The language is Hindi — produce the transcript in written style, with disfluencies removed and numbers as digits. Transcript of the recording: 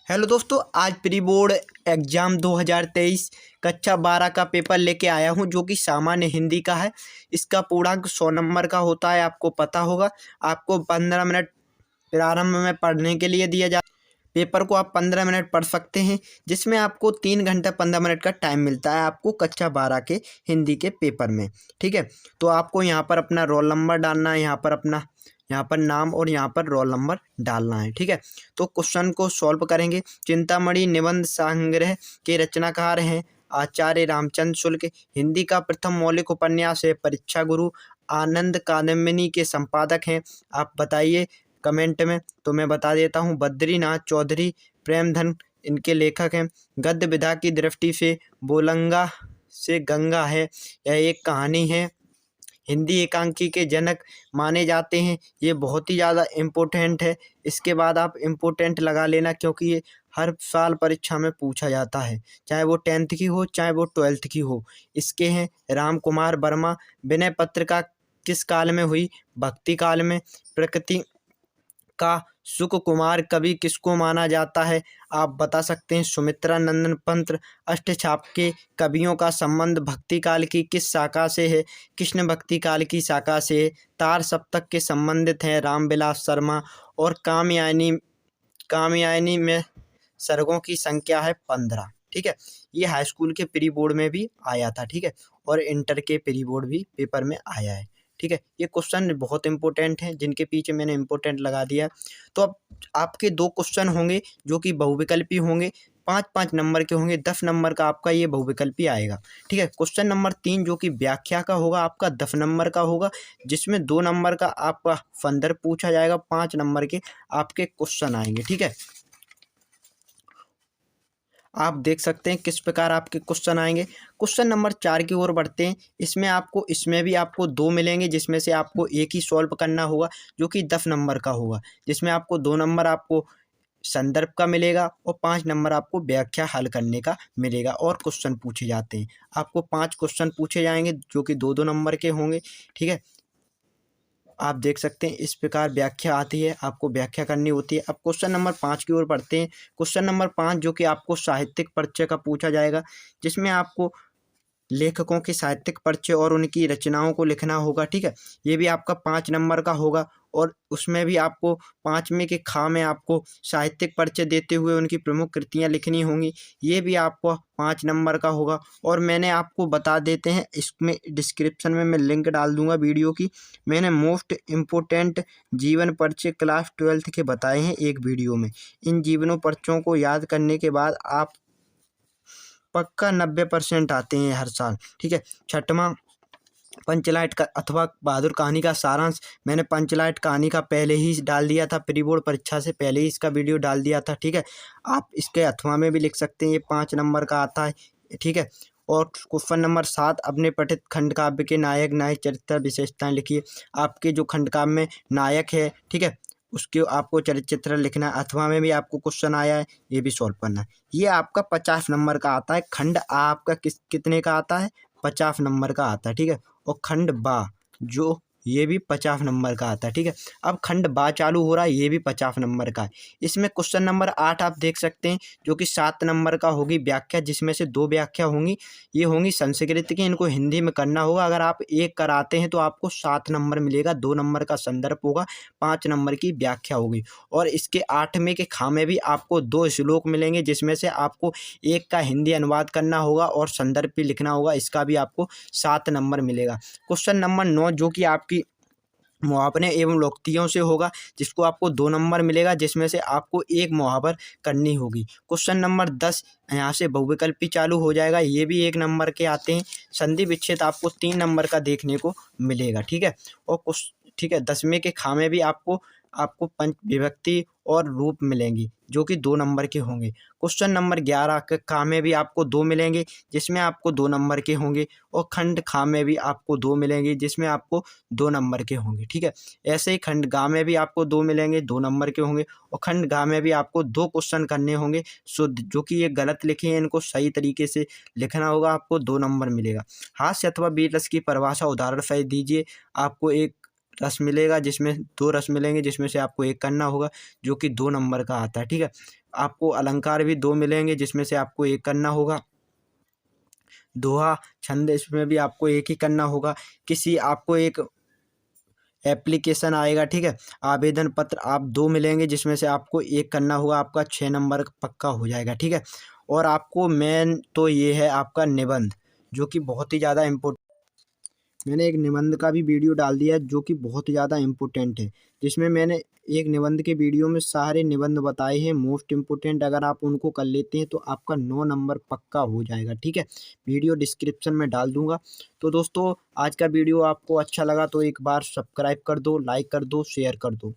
हेलो दोस्तों, आज प्री बोर्ड एग्ज़ाम 2023 कक्षा 12 का पेपर लेके आया हूं जो कि सामान्य हिंदी का है। इसका पूर्णांक 100 नंबर का होता है, आपको पता होगा। आपको 15 मिनट प्रारंभ में पढ़ने के लिए दिया जा पेपर को आप 15 मिनट पढ़ सकते हैं, जिसमें आपको 3 घंटा 15 मिनट का टाइम मिलता है आपको कक्षा 12 के हिंदी के पेपर में। ठीक है, तो आपको यहाँ पर अपना रोल नंबर डालना है, यहाँ पर नाम और यहाँ पर रोल नंबर डालना है। ठीक है, तो क्वेश्चन को सॉल्व करेंगे। चिंतामणि निबंध संग्रह के रचनाकार हैं आचार्य रामचंद्र शुक्ल। हिंदी का प्रथम मौलिक उपन्यास है परीक्षा गुरु। आनंद कादम्बिनी के संपादक हैं। आप बताइए कमेंट में, तो मैं बता देता हूँ। बद्रीनाथ चौधरी प्रेमधन इनके लेखक हैं। गद्य विधा की दृष्टि से बोलंगा से गंगा है, यह एक कहानी है। हिंदी एकांकी के जनक माने जाते हैं। ये बहुत ही ज़्यादा इम्पोर्टेंट है। इसके बाद आप इम्पोर्टेंट लगा लेना, क्योंकि ये हर साल परीक्षा में पूछा जाता है, चाहे वो 10th की हो चाहे वो 12th की हो। इसके हैं राम कुमार वर्मा। विनय पत्रिका किस काल में हुई? भक्ति काल में। प्रकृति का सुकुमार कवि किसको माना जाता है? आप बता सकते हैं सुमित्रा नंदन पंत। अष्टछाप के कवियों का संबंध भक्ति काल की किस शाखा से है? कृष्ण भक्ति काल की शाखा से है। तार सप्तक के संबंधित हैं रामविलास शर्मा। और कामयानी में सर्गों की संख्या है 15। ठीक है, ये हाई स्कूल के प्री बोर्ड में भी आया था। ठीक है, और इंटर के प्री बोर्ड भी पेपर में आया है। ठीक है, ये क्वेश्चन बहुत इंपॉर्टेंट हैं, जिनके पीछे मैंने इंपॉर्टेंट लगा दिया। तो अब आपके 2 क्वेश्चन होंगे जो कि बहुविकल्पी होंगे, 5-5 नंबर के होंगे। 10 नंबर का आपका ये बहुविकल्पी आएगा। ठीक है, क्वेश्चन नंबर 3 जो कि व्याख्या का होगा, आपका 10 नंबर का होगा, जिसमें 2 नंबर का आपका संदर्भ पूछा जाएगा। 5 नंबर के आपके क्वेश्चन आएंगे। ठीक है, आप देख सकते हैं किस प्रकार आपके क्वेश्चन आएंगे। क्वेश्चन नंबर 4 की ओर बढ़ते हैं। इसमें भी आपको 2 मिलेंगे, जिसमें से आपको एक ही सॉल्व करना होगा, जो कि 10 नंबर का होगा, जिसमें आपको 2 नंबर आपको संदर्भ का मिलेगा और 5 नंबर आपको व्याख्या हल करने का मिलेगा। और क्वेश्चन पूछे जाते हैं, आपको 5 क्वेश्चन पूछे जाएंगे जो कि 2-2 नंबर के होंगे। ठीक है, आप देख सकते हैं इस प्रकार व्याख्या आती है, आपको व्याख्या करनी होती है। अब क्वेश्चन नंबर 5 की ओर बढ़ते हैं। क्वेश्चन नंबर 5 जो कि आपको साहित्यिक परिचय का पूछा जाएगा, जिसमें आपको लेखकों के साहित्यिक परिचय और उनकी रचनाओं को लिखना होगा। ठीक है, ये भी आपका 5 नंबर का होगा। और उसमें भी आपको 5वें के खा में आपको साहित्यिक परिचय देते हुए उनकी प्रमुख कृतियाँ लिखनी होंगी। ये भी आपको 5 नंबर का होगा। और मैंने आपको बता देते हैं, इसमें डिस्क्रिप्शन में मैं लिंक डाल दूंगा वीडियो की। मैंने मोस्ट इम्पोर्टेंट जीवन परिचय क्लास 12th के बताए हैं एक वीडियो में। इन जीवनों परिचयों को याद करने के बाद आप पक्का 90% आते हैं हर साल। ठीक है, 6वां पंचलाइट का अथवा बहादुर कहानी का सारांश मैंने पंचलाइट कहानी का पहले ही डाल दिया था, प्री बोर्ड परीक्षा से पहले ही इसका वीडियो डाल दिया था। ठीक है, आप इसके अथवा में भी लिख सकते हैं, ये 5 नंबर का आता है। ठीक है, और क्वेश्चन नंबर 7 अपने पठित खंड काव्य के नायक नायक चरित्र विशेषताएं लिखिए। आपके जो खंड काव्य में नायक है, ठीक है, उसके आपको चरित्र लिखना है। अथवा में भी आपको क्वेश्चन आया है, ये भी सॉल्व करना है। ये आपका 50 नंबर का आता है। खंड आ आपका कितने का आता है? 50 नंबर का आता है। ठीक है, और खंड बा जो ये भी 50 नंबर का आता है। ठीक है, अब खंड बा चालू हो रहा है, ये भी 50 नंबर का है। इसमें क्वेश्चन नंबर 8 आप देख सकते हैं, जो कि 7 नंबर का होगी व्याख्या, जिसमें से 2 व्याख्या होंगी। ये होंगी संस्कृत की, इनको हिंदी में करना होगा। अगर आप एक कराते हैं तो आपको 7 नंबर मिलेगा। 2 नंबर का संदर्भ होगा, 5 नंबर की व्याख्या होगी। और इसके 8वें के खा में भी आपको 2 श्लोक मिलेंगे, जिसमें से आपको एक का हिंदी अनुवाद करना होगा और संदर्भ भी लिखना होगा। इसका भी आपको 7 नंबर मिलेगा। क्वेश्चन नंबर 9 जो कि आपकी मुहावरे एवं लोकोक्तियों से होगा, जिसको आपको 2 नंबर मिलेगा, जिसमें से आपको एक मुहावर करनी होगी। क्वेश्चन नंबर 10 यहाँ से बहुविकल्पी चालू हो जाएगा, ये भी 1 नंबर के आते हैं। संधि विच्छेद आपको 3 नंबर का देखने को मिलेगा। ठीक है, और ठीक है, 10वें के खा में भी आपको पंच विभक्ति और रूप मिलेंगी, जो कि 2 नंबर के होंगे। क्वेश्चन नंबर 11 के खा में भी आपको 2 मिलेंगे, जिसमें आपको 2 नंबर के होंगे। और खंड खा में भी आपको 2 मिलेंगे, जिसमें आपको 2 नंबर के होंगे। ठीक है, ऐसे ही खंड गा में भी आपको 2 मिलेंगे, 2 नंबर के होंगे। और खंड गा में भी आपको 2 क्वेश्चन करने होंगे शुद्ध, जो कि ये गलत लिखे हैं, इनको सही तरीके से लिखना होगा, आपको 2 नंबर मिलेगा। हास्य अथवा वीर रस की परिभाषा उदाहरण सहित दीजिए। आपको एक रस मिलेगा, जिसमें 2 रस मिलेंगे, जिसमें से आपको एक करना होगा, जो कि 2 नंबर का आता है। ठीक है, आपको अलंकार भी 2 मिलेंगे जिसमें से आपको एक करना होगा। दोहा, छंद इसमें भी आपको एक ही करना होगा। किसी आपको एक एप्लीकेशन आएगा, ठीक है, आवेदन पत्र आप 2 मिलेंगे जिसमें से आपको एक करना होगा, आपका 6 नंबर पक्का हो जाएगा, ठीक है। और आपको मेन तो ये है आपका निबंध, जो कि बहुत ही ज़्यादा मैंने एक निबंध का भी वीडियो डाल दिया है जो कि बहुत ही ज़्यादा इम्पोर्टेंट है, जिसमें मैंने एक निबंध के वीडियो में सारे निबंध बताए हैं मोस्ट इम्पोर्टेंट। अगर आप उनको कर लेते हैं तो आपका 9 नंबर पक्का हो जाएगा, ठीक है। वीडियो डिस्क्रिप्शन में डाल दूंगा। तो दोस्तों आज का वीडियो आपको अच्छा लगा तो एक बार सब्सक्राइब कर दो, लाइक कर दो, शेयर कर दो।